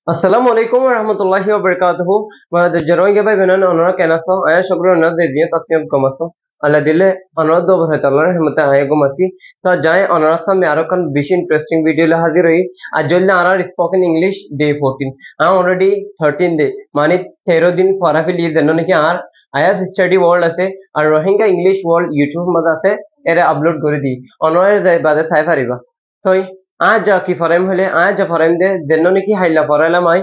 Assalamu alaikum warahmatullahi wabarakatuh. Mana jarang ke benar orang kena so. Ayah syukur orang dezien tasnya komaso. Allah dille orang do berhatalar hemata ayah komasi. So jai orang sam yaro kan bish interesting video lah hazir hai. Ajol na ara spoken English day 14. I already 13 day. Mani 13 दिन फरा फिर लिए जन्नों ने कि are आया study world असे और Rohingya English world YouTube मजा से एरे अपलोड कर दी. अनोयर बादे साइफा रिबा. तो आज की फरेम हले आज फरेम दे देनो ने की हाइला फरेला माई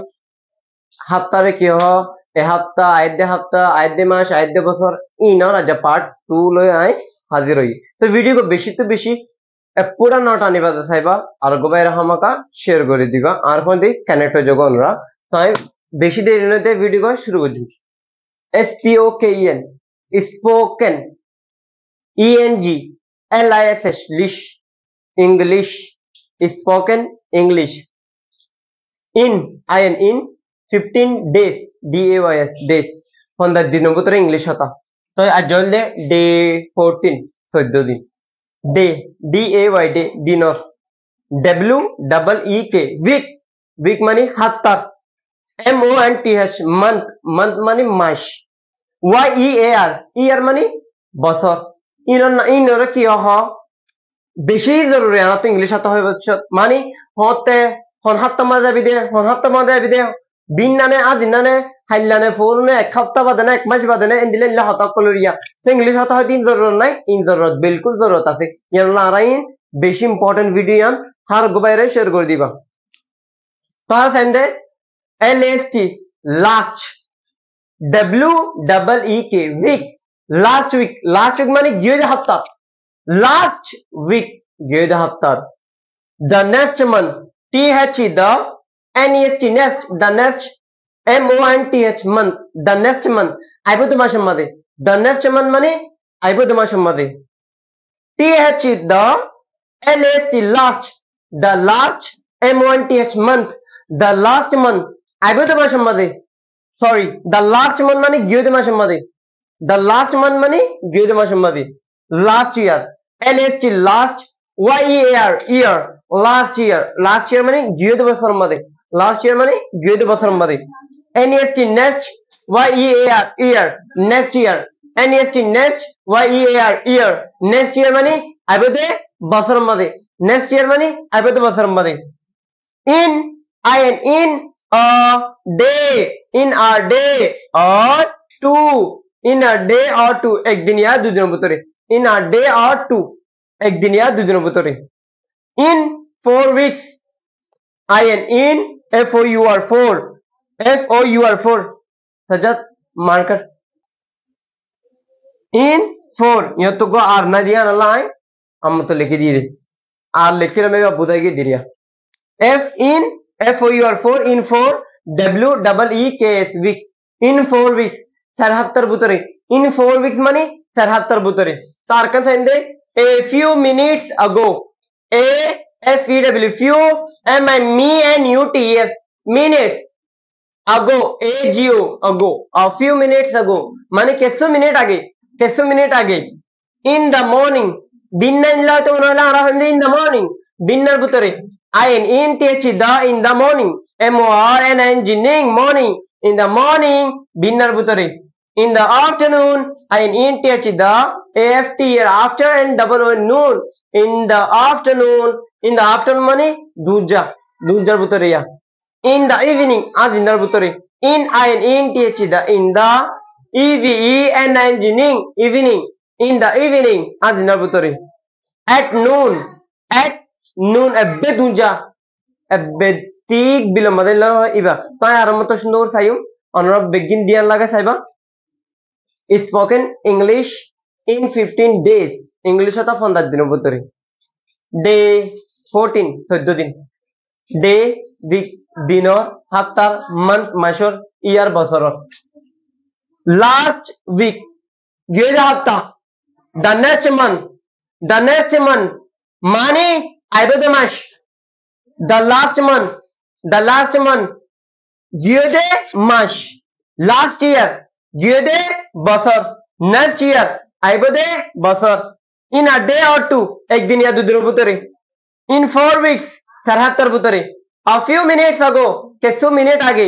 हफ्तारे की हो ए हफ्ता आयदे मास आयदे बছর इनर आज पार्ट 2 লই আই হাজির হই তো ভিডিও को বেশি পুরা নট আনিবা চাইবা আর গোবাইরা হামাকা শেয়ার করে দিবা আর ফোন দি কানেক্ট হয়ে যাগো আমরা তো আমি বেশি দেরি নতে ভিডিও को শুরু করছি SPOKEN spoken ENGLISH lish English spoken English in 15 days days from the दिन भीतर इंग्लिश होता तो आज जल्दे डे 14 14 दिन डे DAY दिनर WEEK वीक मानी हफ्ता MONTH मंथ मानी मास YEAR मानी बছর इनर की हो বেশি জরুরি না তো ইংলিশ হতে হয় বলছ মানে হতে হন হাত্তা মাজা বিদে বিন্নানে আদিনানে হাইলানে ফুলনে এক সপ্তাহ বাদে না এক মাস বাদে না এন্দিলে ইল্লা হতা কলরিয়া তো ইংলিশ হতে হয় তিন জরুরত নাই ইন জরুরত বিলকুল জরুরত আছে ইয়ারলা আরাইন বেশি ইম্পর্টেন্ট ভিডিও হার গোবাইরে শেয়ার করে দিবা তার সেন্ডে LAST last WEEK week last week মানে গিয়ে হপ্তা last week gave the haftar the next month TH the NEST next the next MONTH month the next month aibud mashamade the next month mane aibud mashamade TH the LAST last the last MONTH month the last month aibud mashamade sorry the last month mane gave mashamade the last month mane gave mashamade last year LAST last YEAR year last year মানে গিয়ে বছর মধ্যে last year মানে গিয়ে বছর মধ্যে NEST next YEAR year next year NEST next YEAR year next year মানে আইবদে বছর মধ্যে next year মানে আইবদে বছর মধ্যে in a day or two একদিন या দুদিনের ভিতরে in a day or two একদিন या দুদিনের ভিতরে in 4 weeks in FOUR সাজাত মার্কার in 4 ये तो को आर ना दिया ना लाई हम तो लिख दिए आर लिख के मैं बताएगी दिया FOUR in 4 WEEKS weeks in 4 weeks 4 Haftar ভিতরে in 4 weeks মানে 4 हफ्तार ভিতরে তার কাছে এন্ডে a few minutes ago few MINUTS minutes ago ago a few minutes ago মানে কিছু মিনিট আগে in the morning বিন্না ইল্লা তো মনে আর হইলে in the morning বিন্নার ভিতরে INTH the in the morning MORNING morning in the morning বিন্নার ভিতরে in the afternoon INTH the AFTER after and double noon in the afternoon মানে দুজার ভিতরে in the evening আজিনার ভিতরে in INTH the in the evening in the evening আজিনার ভিতরে at noon ebbe দুজা ebbe ঠিক বিলম্বদল ইবা তাই আর মত সুন্দর চাইও অনরব বেগিন দিয়ার লাগা চাইবা spoken English in 15 days English হতা 15 দিনের ভিতরে day 14 14 দিন day week দিনর হপ্তার month মাসর ইয়ার বছর last week গিয়ে হপ্তা the next month মানে আইবদে মাস the last month গিয়ে মাস last year গিয়ে বছর next year আইবদে বছর in a day or two একদিন या দুদিনের ভিতরে in 4 weeks 4 হপ্তার ভিতরে a few minutes ago কিছু মিনিট আগে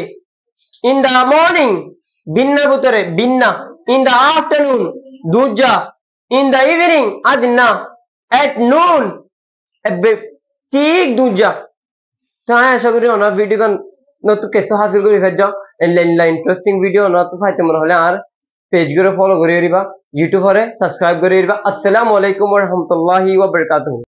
in the morning বিন্নার ভিতরে বিন্না in the afternoon দুজা in the evening Adina at noon ঠিক দুজা তাই আশা করি ওনার ভিডিও নতুন কিছু হাসিল করে ফেলছো ইন্টারেস্টিং ভিডিও না তো ফাইতে মনে হলে আর পেজ গুলো ফলো করে দিবা ইউটিউব করে সাবস্ক্রাইব করে দিবা আসসালামু আলাইকুম ওয়া রাহমাতুল্লাহি ওয়া বারাকাতুহু।